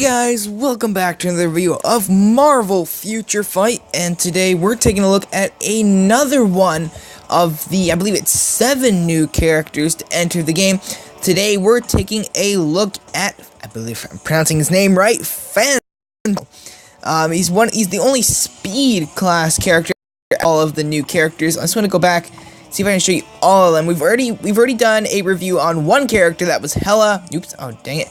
Guys, welcome back to another review of Marvel Future Fight, and today we're taking a look at another one of the, I believe it's 7 new characters to enter the game. Today we're taking a look at, I believe I'm pronouncing his name right, Fandral. He's the only speed class character all of the new characters. I just want to go back, see if I can show you all of them. We've already done a review on one character, that was Hela. Oops, oh dang it.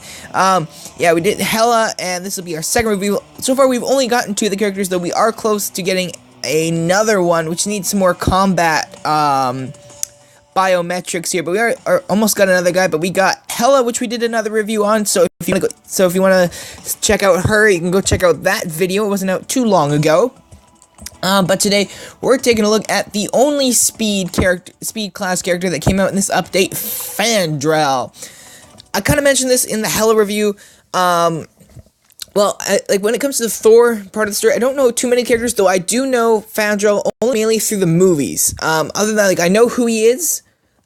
Yeah, we did Hela, and this will be our second review. So far, we've only gotten 2 of the characters, though we are close to getting another one, which needs some more combat biometrics here. But we are almost got another guy. But we got Hela, which we did another review on. So if you want to check out her, you can go check out that video. It wasn't out too long ago. But today, we're taking a look at the only speed class character that came out in this update, Fandral. I kind of mentioned this in the Hela review. Well, like when it comes to the Thor part of the story, I don't know too many characters, though I do know Fandral only mainly through the movies. Other than that, like, I know who he is,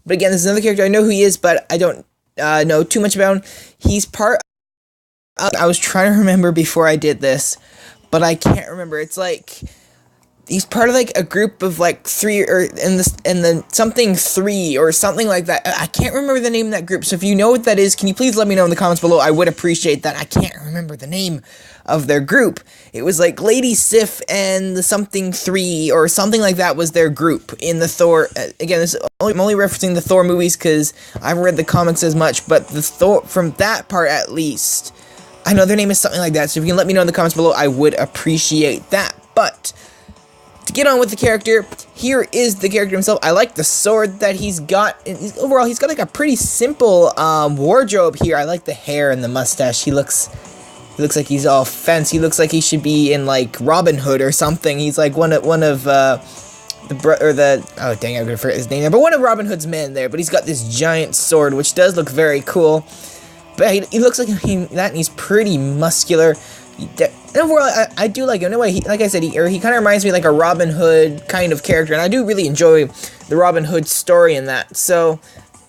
but again, this is another character I know who he is, but I don't know too much about him. He's part of, I was trying to remember before I did this, but I can't remember. It's like, he's part of like a group of like 3 or in the something 3 or something like that. I can't remember the name of that group. So if you know what that is, can you please let me know in the comments below? I would appreciate that. I can't remember the name of their group. It was like Lady Sif and the something 3 or something like that was their group in the Thor. Again, I'm only referencing the Thor movies because I haven't read the comics as much, but the Thor from that part at least, I know their name is something like that. So if you can let me know in the comments below, I would appreciate that. But to get on with the character, here is the character himself. I like the sword that he's got. Overall, he's got like a pretty simple wardrobe here. I like the hair and the mustache. He looks like he's all fancy. He looks like he should be in like Robin Hood or something. He's like one of oh dang, I'm gonna forget his name there, but one of Robin Hood's men there. But he's got this giant sword, which does look very cool. But he looks like and he's pretty muscular. Overall, I do like him. Anyway, like I said, he kind of reminds me of like a Robin Hood kind of character, and I do really enjoy the Robin Hood story in that. So,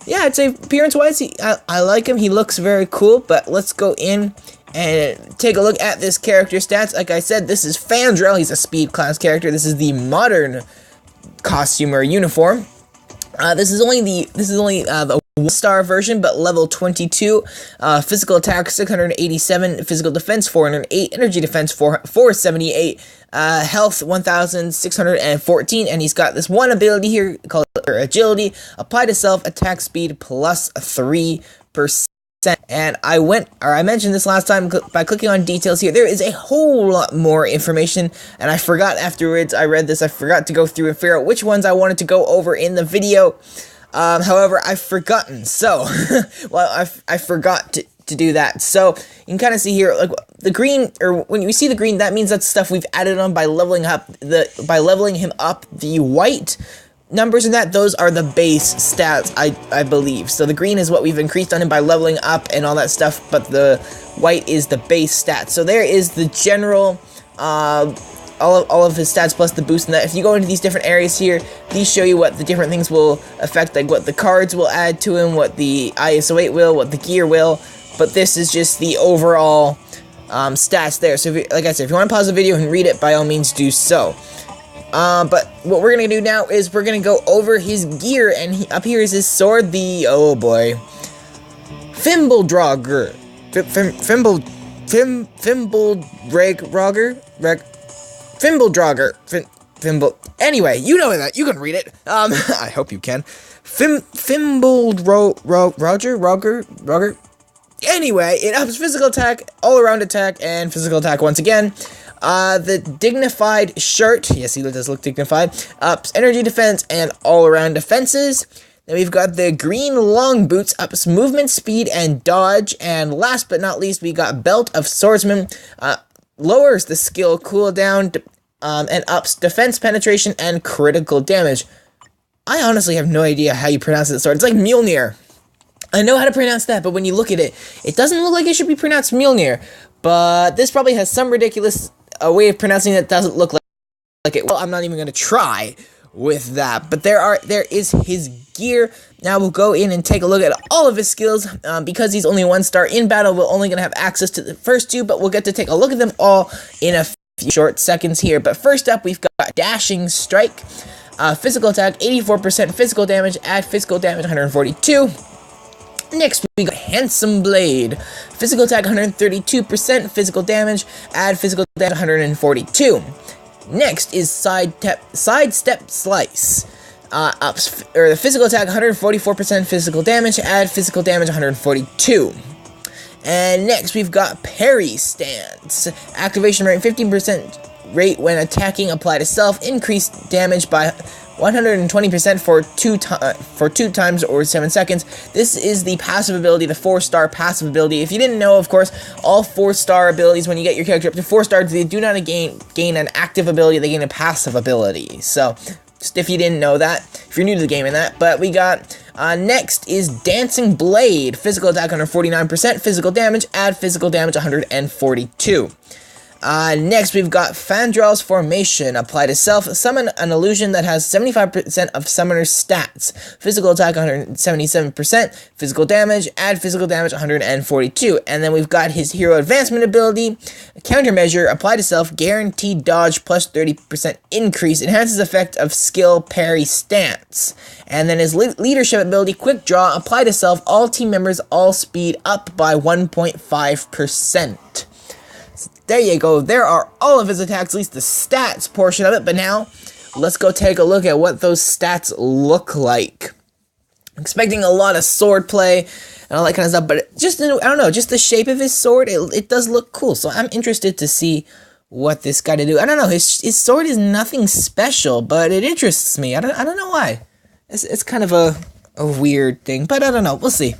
yeah, I'd say appearance-wise, I like him. He looks very cool, but let's go in and take a look at this character stats. Like I said, this is Fandral. He's a speed class character. This is the modern costume or uniform. This is only the 1-star version, but level 22. Physical attack 687, physical defense 408, energy defense 478, health 1614, and he's got this one ability here called agility. Apply to self, attack speed plus 3%. And I mentioned this last time by clicking on details here. There is a whole lot more information, and I forgot afterwards I read this. I forgot to go through and figure out which ones I wanted to go over in the video. However, I've forgotten. So, well, I forgot to do that. So you can kind of see here, like the green, or when you see the green, that means that's stuff we've added on by leveling him up. The white numbers in that, those are the base stats, I believe. So the green is what we've increased on him by leveling up and all that stuff, but the white is the base stats. So there is the general, all of his stats plus the boost in that. If you go into these different areas here, these show you what the different things will affect, like what the cards will add to him, what the ISO 8 will, what the gear will, but this is just the overall stats there. So like I said, if you want to pause the video and read it, by all means do so. But what we're gonna do now is we're gonna go over his gear, and up here is his sword, oh boy, Fimbuldragr, anyway, you know that, you can read it, I hope you can, Roger, anyway, it ups physical attack, all-around attack, and physical attack once again. The dignified shirt, yes, he does look dignified, ups energy defense and all-around defenses. Then we've got the green long boots, ups movement speed and dodge, and last but not least, we got belt of swordsman, lowers the skill cooldown, and ups defense penetration and critical damage. I honestly have no idea how you pronounce this sword. It's like Mjolnir. I know how to pronounce that, but when you look at it, it doesn't look like it should be pronounced Mjolnir. But this probably has some ridiculous way of pronouncing it that doesn't look like it. Well, I'm not even going to try. with that. But there is his gear. Now we'll go in and take a look at all of his skills. Because he's only 1 star in battle, we're only going to have access to the first 2, but we'll get to take a look at them all in a few short seconds here. But first up, we've got Dashing Strike. Physical attack, 84% physical damage, add physical damage 142. Next, we got Handsome Blade. Physical attack 132%, physical damage, add physical damage 142. Next is Sidestep Slice. The physical attack 144% physical damage, add physical damage 142. And next we've got Parry Stance. Activation rate 15% rate when attacking, apply to self, increase damage by 120% for 2 times or 7 seconds. This is the passive ability, the 4-star passive ability. If you didn't know, of course, all 4-star abilities, when you get your character up to 4 stars, they do not gain an active ability, they gain a passive ability. So, just if you didn't know that, if you're new to the game in that. But we got, next is Dancing Blade. Physical attack 149%, physical damage, add physical damage 142. Next, we've got Fandral's Formation. Apply to self. Summon an illusion that has 75% of summoner's stats. Physical attack 177%. Physical damage. Add physical damage 142. And then we've got his hero advancement ability. Countermeasure. Apply to self. Guaranteed dodge plus 30% increase. Enhances effect of skill Parry Stance. And then his leadership ability. Quick Draw. Apply to self. All team members all speed up by 1.5%. There you go, there are all of his attacks, at least the stats portion of it, but now, let's go take a look at what those stats look like. I'm expecting a lot of sword play, and all that kind of stuff, but just, I don't know, just the shape of his sword, it does look cool, so I'm interested to see what this guy to do. I don't know, his sword is nothing special, but it interests me, I don't know why. It's kind of a weird thing, but I don't know, we'll see.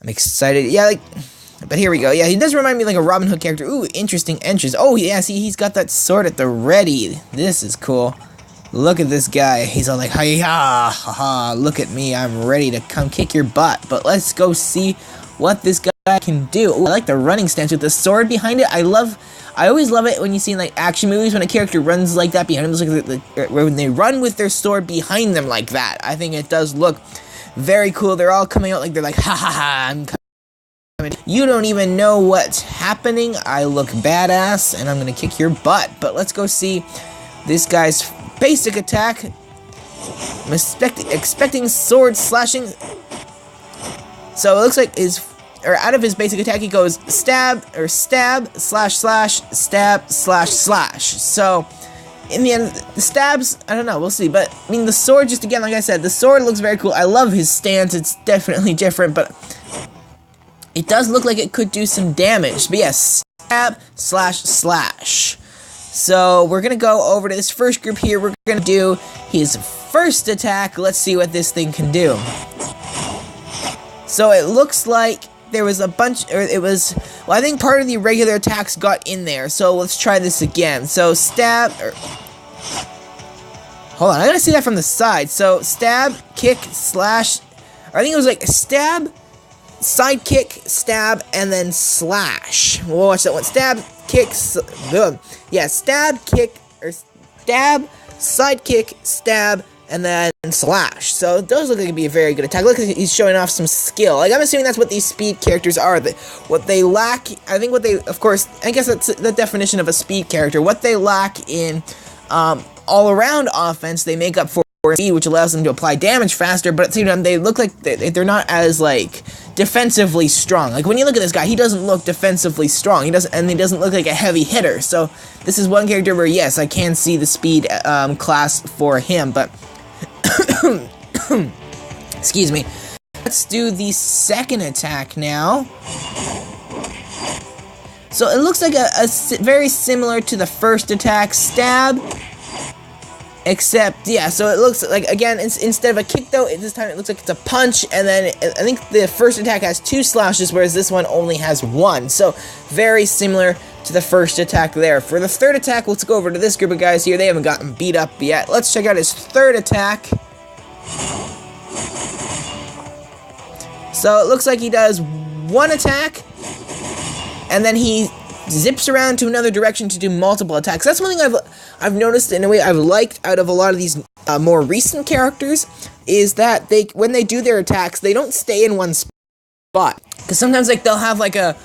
I'm excited, yeah, but here we go. Yeah, he does remind me like a Robin Hood character. Ooh, interesting entries. Oh, yeah, see, he's got that sword at the ready. This is cool. Look at this guy. He's all like, hi-ya, ha-ha, look at me. I'm ready to come kick your butt. But let's go see what this guy can do. Ooh, I like the running stance with the sword behind it. I always love it when you see in like action movies when a character runs like that behind them. When they run with their sword behind them like that. I think it does look very cool. They're all coming out like they're like, ha-ha-ha, I'm coming. You don't even know what's happening. I look badass, and I'm gonna kick your butt. But let's go see this guy's basic attack. I'm expecting sword slashing. So it looks like out of his basic attack, he goes stab, slash, stab, slash. So in the end, the stabs, I don't know, we'll see. But I mean, the sword, just again, like I said, the sword looks very cool. I love his stance. It's definitely different, but it does look like it could do some damage. But yes, stab, slash. So we're going to go over to this first group here. We're going to do his first attack. Let's see what this thing can do. So it looks like there was a bunch, or it was, well, I think part of the regular attacks got in there. So let's try this again. So stab, hold on, I gotta see that from the side. So stab, kick, slash, or I think it was like stab, side kick, stab, and then slash. We'll watch that one. Stab, kick, yeah, stab, kick, or stab, side kick, stab, and then slash. So those look like it'd be a very good attack. Look, he's showing off some skill. Like, I'm assuming that's what these speed characters are. What they lack, I think what they, of course, I guess that's the definition of a speed character. What they lack in all-around offense, they make up for speed, which allows them to apply damage faster, but at the same time, they look like they're not as, like, defensively strong. Like, when you look at this guy, he doesn't look defensively strong. He doesn't look like a heavy hitter. So, this is one character where, yes, I can see the speed class for him, but excuse me. Let's do the second attack now. So, it looks like very similar to the first attack, stab. Except, yeah, so it looks like, again, instead of a kick, though, this time it looks like it's a punch, and then I think the first attack has 2 slashes, whereas this one only has 1. So, very similar to the first attack there. For the third attack, let's go over to this group of guys here. They haven't gotten beat up yet. Let's check out his third attack. So, it looks like he does 1 attack, and then he zips around to another direction to do multiple attacks. That's one thing I've noticed in a way I've liked out of a lot of these more recent characters is that when they do their attacks, they don't stay in one spot. Because sometimes like they'll have like a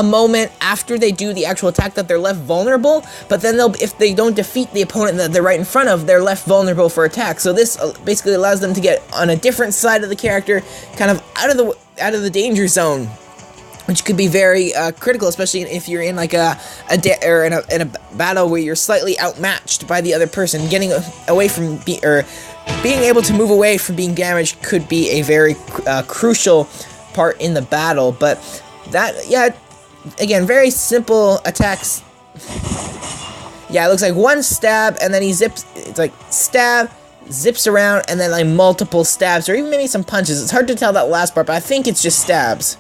moment after they do the actual attack that they're left vulnerable, but then if they don't defeat the opponent that they're right in front of, they're left vulnerable for attack. So this basically allows them to get on a different side of the character, kind of out of the danger zone, which could be very critical, especially if you're in like in a battle where you're slightly outmatched by the other person. Getting away from being able to move away from being damaged could be a very crucial part in the battle. But that, yeah, again, very simple attacks. Yeah, it looks like one stab, and then he zips. It's like stab, zips around, and then like multiple stabs, or even maybe some punches. It's hard to tell that last part, but I think it's just stabs.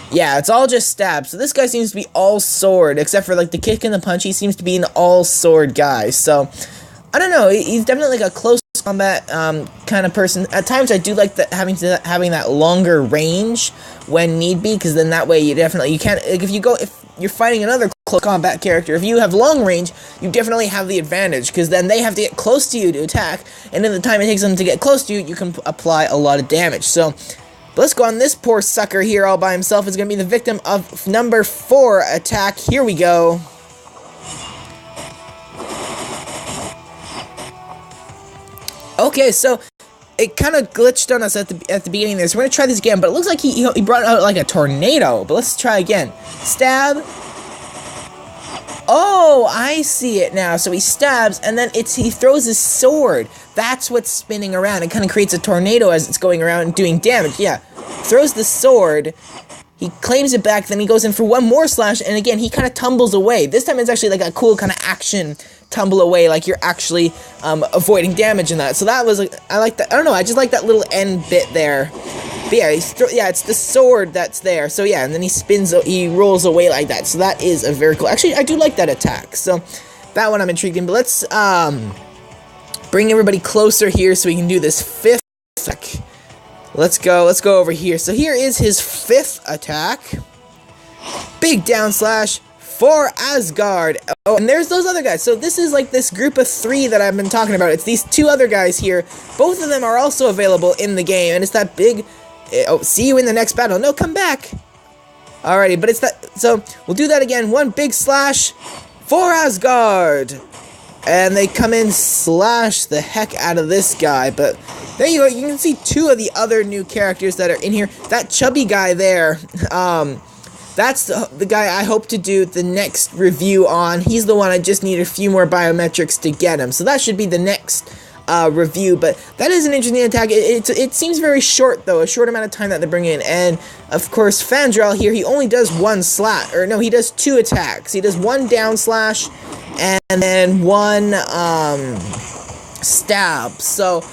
Yeah, it's all just stabs. So this guy seems to be all sword, except for like the kick and the punch. He seems to be an all sword guy. So I don't know. He's definitely like a close combat kind of person. At times, I do like that having that longer range when need be, because then that way you can't, like, if you're fighting another close combat character, if you have long range, you definitely have the advantage, because then they have to get close to you to attack, and in the time it takes them to get close to you, you can apply a lot of damage. So let's go on. This poor sucker here all by himself is going to be the victim of number 4 attack. Here we go. Okay, so it kind of glitched on us at the beginning there, so we're going to try this again, but it looks like he brought out like a tornado, but let's try again. Stab. Oh, I see it now. So he stabs, and then he throws his sword. That's what's spinning around. It kind of creates a tornado as it's going around and doing damage. Yeah, throws the sword. He claims it back, then he goes in for one more slash, and again, he kind of tumbles away. This time it's actually like a cool kind of action tumble away, like you're actually avoiding damage in that. So that was, I like that. I don't know, I just like that little end bit there. But yeah, it's the sword that's there. So yeah, and then he rolls away like that. So that is a very cool. Actually, I do like that attack. So that one I'm intrigued in. But let's bring everybody closer here so we can do this 5th attack. Let's go over here. So here is his 5th attack. Big down slash for Asgard. Oh, and there's those other guys. So this is like this group of 3 that I've been talking about. It's these 2 other guys here. Both of them are also available in the game. And it's that big, oh, see you in the next battle. No, come back. Alrighty, but it's that, so we'll do that again. One big slash for Asgard. And they come in, slash the heck out of this guy. But there you go. You can see 2 of the other new characters that are in here. That chubby guy there, that's the guy I hope to do the next review on. He's the one I just need a few more biometrics to get him. So that should be the next review. But that is an interesting attack. It seems very short, though. A short amount of time that they're bringing in. And, of course, Fandral here, he only does 1 slash. Or, no, he does 2 attacks. He does 1 down slash and then 1 stab. So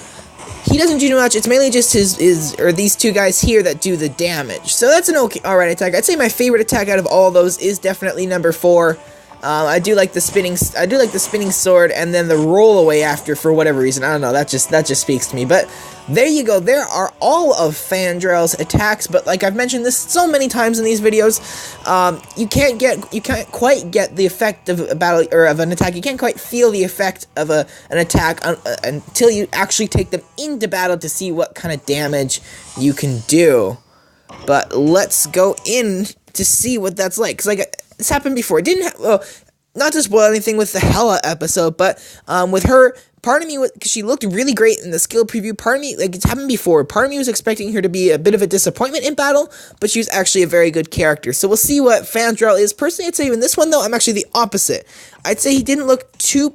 he doesn't do much. It's mainly just these 2 guys here that do the damage. So that's an alright attack. I'd say my favorite attack out of all those is definitely number 4. I do like the spinning sword, and then the roll away after for whatever reason. I don't know. That just speaks to me. But there you go. There are all of Fandral's attacks. But like I've mentioned this so many times in these videos, you can't quite get the effect of a battle or of an attack. You can't quite feel the effect of an attack until you actually take them into battle to see what kind of damage you can do. But let's go in to see what that's like. Because like this happened before. It didn't well, not to spoil anything with the Hela episode, but with her, part of me, because she looked really great in the skill preview, part of me, like it's happened before, part of me was expecting her to be a bit of a disappointment in battle, but she was actually a very good character. So we'll see what Fandral is. Personally, I'd say in this one, though, I'm actually the opposite. I'd say he didn't look too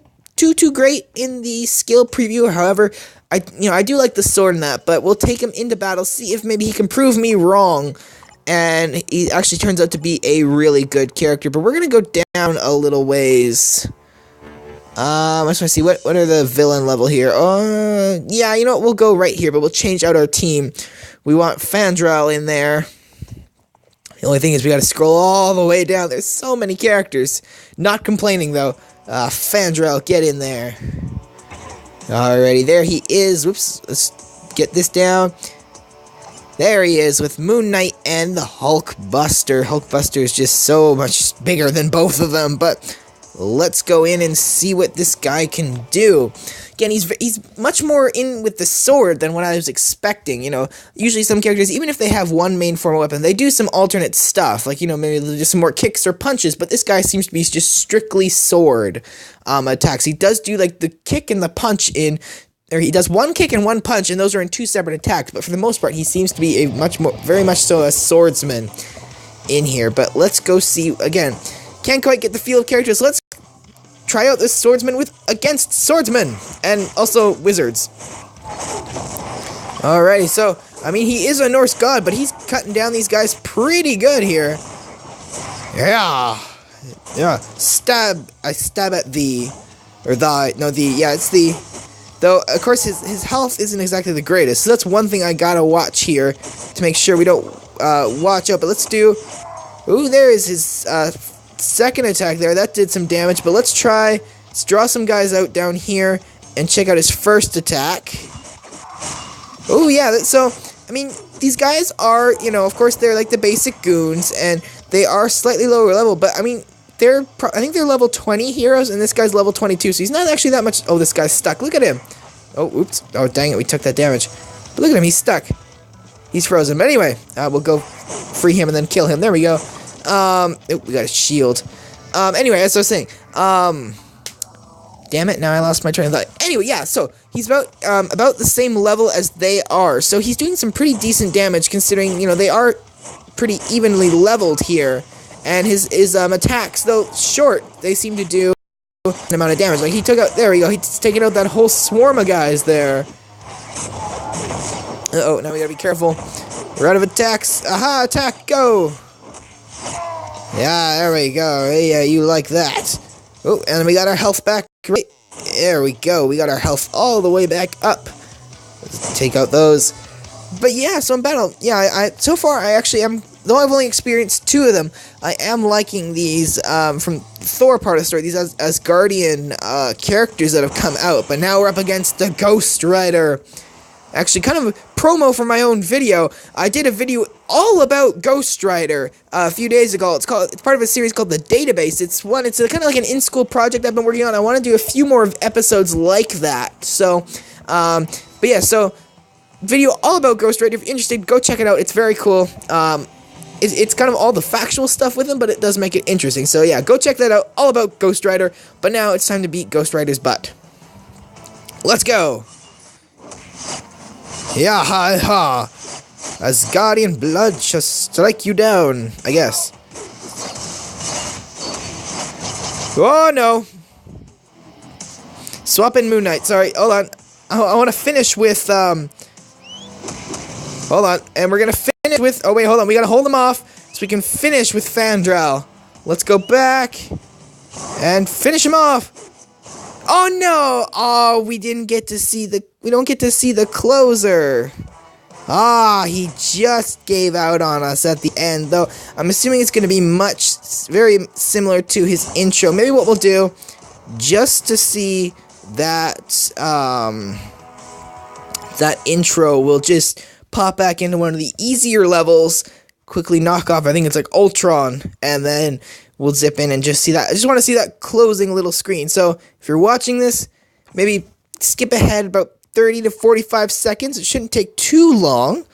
great in the skill preview. However, I do like the sword in that, but we'll take him into battle, see if maybe he can prove me wrong. And he actually turns out to be a really good character. But we're going to go down a little ways. I just want to see, what are the villain level here? Yeah, you know what? We'll go right here, but we'll change out our team. We want Fandral in there. The only thing is we got to scroll all the way down. There's so many characters. Not complaining, though. Fandral, get in there. Alrighty, there he is. Whoops, let's get this down. There he is with Moon Knight and the Hulkbuster. Hulkbuster is just so much bigger than both of them, but let's go in and see what this guy can do. Again, he's much more in with the sword than what I was expecting. You know, usually some characters, even if they have one main form of weapon, they do some alternate stuff, like, you know, maybe they'll do some more kicks or punches, but this guy seems to be just strictly sword attacks. He does do, like, the kick and the punch or he does one kick and one punch, and those are in 2 separate attacks, but for the most part, he seems to be very much so a swordsman in here. But let's go see, again, can't quite get the feel of characters. Let's try out this swordsman against swordsmen, and also wizards. Alrighty, so, I mean, he is a Norse god, but he's cutting down these guys pretty good here. Yeah, I stab at thee, or thy, no, the, yeah, it's the, though, of course, his health isn't exactly the greatest, so that's one thing I gotta watch here, to make sure we don't, watch out, but let's do, ooh, there is his, second attack there. That did some damage, but let's draw some guys out down here and check out his first attack. Oh yeah, so, I mean, these guys are, you know, of course they're like the basic goons, and they are slightly lower level, but I mean, I think they're level 20 heroes, and this guy's level 22, so he's not actually that much. Oh, this guy's stuck. Look at him. Oh, oops. Oh, dang it, we took that damage. But look at him, he's stuck. He's frozen. But anyway, we'll go free him and then kill him. There we go. Oh, we got a shield. Anyway, as I was saying, damn it, now I lost my train of thought. Anyway, yeah, so he's about the same level as they are, so he's doing some pretty decent damage considering, you know, they are pretty evenly leveled here, and his attacks, though short, they seem to do an amount of damage. Like, he took out, there we go, he's taking out that whole swarm of guys there. Uh-oh, now we gotta be careful. We're out of attacks. Aha, attack, go! Yeah, there we go. Yeah, you like that. Oh, and we got our health back. Right there we go. We got our health all the way back up. Let's take out those. But yeah, so in battle, yeah, so far I actually am, though I've only experienced 2 of them, I am liking these from Thor part of the story, these Asgardian characters that have come out. But now we're up against the Ghost Rider. Actually, kind of a promo for my own video. I did a video all about Ghost Rider a few days ago. It's part of a series called The Database. It's kind of like an in-school project I've been working on. I want to do a few more episodes like that. So, but yeah, so video all about Ghost Rider. If you're interested, go check it out. It's very cool. It's kind of all the factual stuff with him, but it does make it interesting. So yeah, go check that out. All about Ghost Rider. But now it's time to beat Ghost Rider's butt. Let's go. Yeah, ha, ha. Asgardian blood shall strike you down, I guess. Oh, no. Swap in Moon Knight. Sorry, hold on. I want to finish with, hold on. And we're going to finish with, oh, wait, hold on. We got to hold them off so we can finish with Fandral. Let's go back and finish him off. Oh no! Oh, we don't get to see the closer. Ah, he just gave out on us at the end, though. I'm assuming it's going to be very similar to his intro. Maybe what we'll do, just to see that, that intro, we'll just pop back into one of the easier levels, quickly knock off, I think it's like Ultron, and then we'll zip in and just see that. I just want to see that closing little screen. So if you're watching this, maybe skip ahead about 30 to 45 seconds. It shouldn't take too long,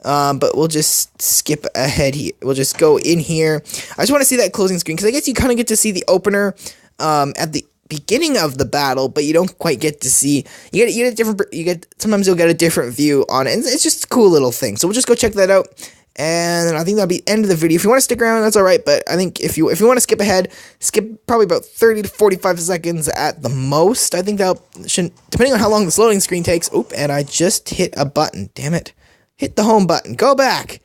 but we'll just skip ahead here. We'll just go in here. I just want to see that closing screen, because I guess you kind of get to see the opener at the beginning of the battle, but you don't quite get to see. Sometimes you'll get a different view on it, and it's just a cool little thing. So we'll just go check that out. And I think that'll be the end of the video. If you want to stick around, that's alright, but I think if you want to skip ahead, skip probably about 30 to 45 seconds at the most. I think that shouldn't, depending on how long this loading screen takes. Oop, and I just hit a button. Damn it. Hit the home button. Go back.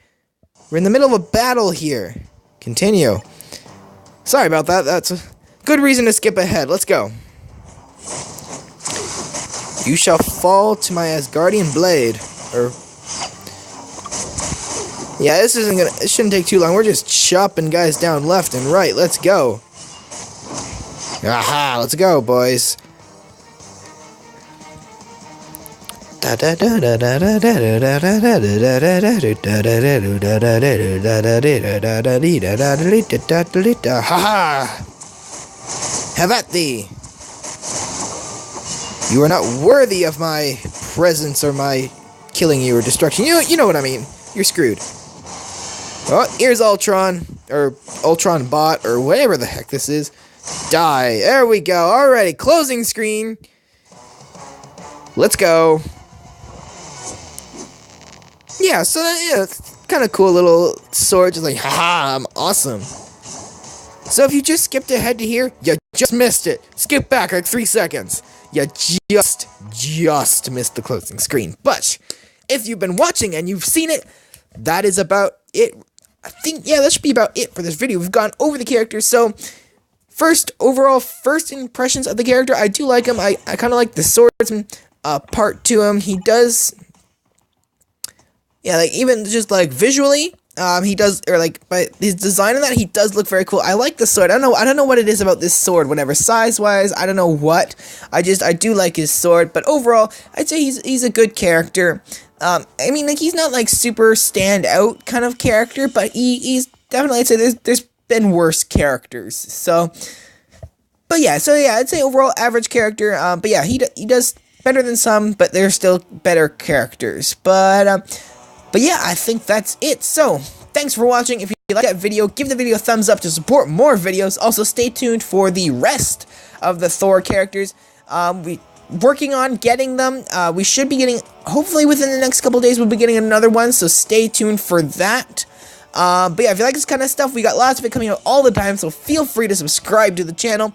We're in the middle of a battle here. Continue. Sorry about that. That's a good reason to skip ahead. Let's go. You shall fall to my Asgardian blade. Yeah, it shouldn't take too long. We're just chopping guys down left and right. Let's go. Aha, let's go, boys. Haha. Have at thee! You are not worthy of my presence or my killing you or destruction. You know what I mean. You're screwed. Oh, here's Ultron, or Ultron Bot, or whatever the heck this is. Die. There we go. Alrighty, closing screen. Let's go. Yeah, so yeah, it's kind of cool little sword. Just like, haha, I'm awesome. So if you just skipped ahead to here, you just missed it. Skip back like 3 seconds. You just missed the closing screen. But if you've been watching and you've seen it, that is about it. I think, yeah, that should be about it for this video. We've gone over the characters. So first impressions of the character, I do like him. I kind of like the swordsman part to him. He does, yeah, like even just like visually, he does, or like by his design in that, he does look very cool. I like the sword. I don't know what it is about this sword, whatever, size-wise, I don't know what. I do like his sword, but overall, I'd say he's a good character. I mean, like, he's not like super stand-out kind of character, but he's definitely, I'd say there's been worse characters. So yeah, I'd say overall average character. But yeah, he does better than some, but there's still better characters. But yeah, I think that's it. So, thanks for watching. If you like that video, give the video a thumbs up to support more videos. Also, stay tuned for the rest of the Thor characters. We working on getting them. We should be getting, hopefully within the next couple days, we'll be getting another one. So, stay tuned for that. But yeah, if you like this kind of stuff, we got lots of it coming out all the time, so feel free to subscribe to the channel.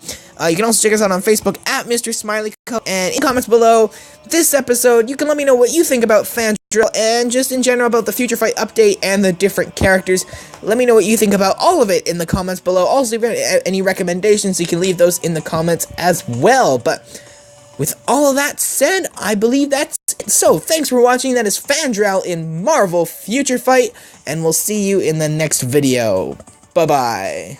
You can also check us out on Facebook at Mr. Smiley Co. And in comments below this episode, you can let me know what you think about Fandral and just in general about the Future Fight update and the different characters. Let me know what you think about all of it in the comments below. Also, if you have any recommendations, you can leave those in the comments as well. But with all of that said, I believe that's it. So, thanks for watching. That is Fandral in Marvel Future Fight, and we'll see you in the next video. Bye-bye.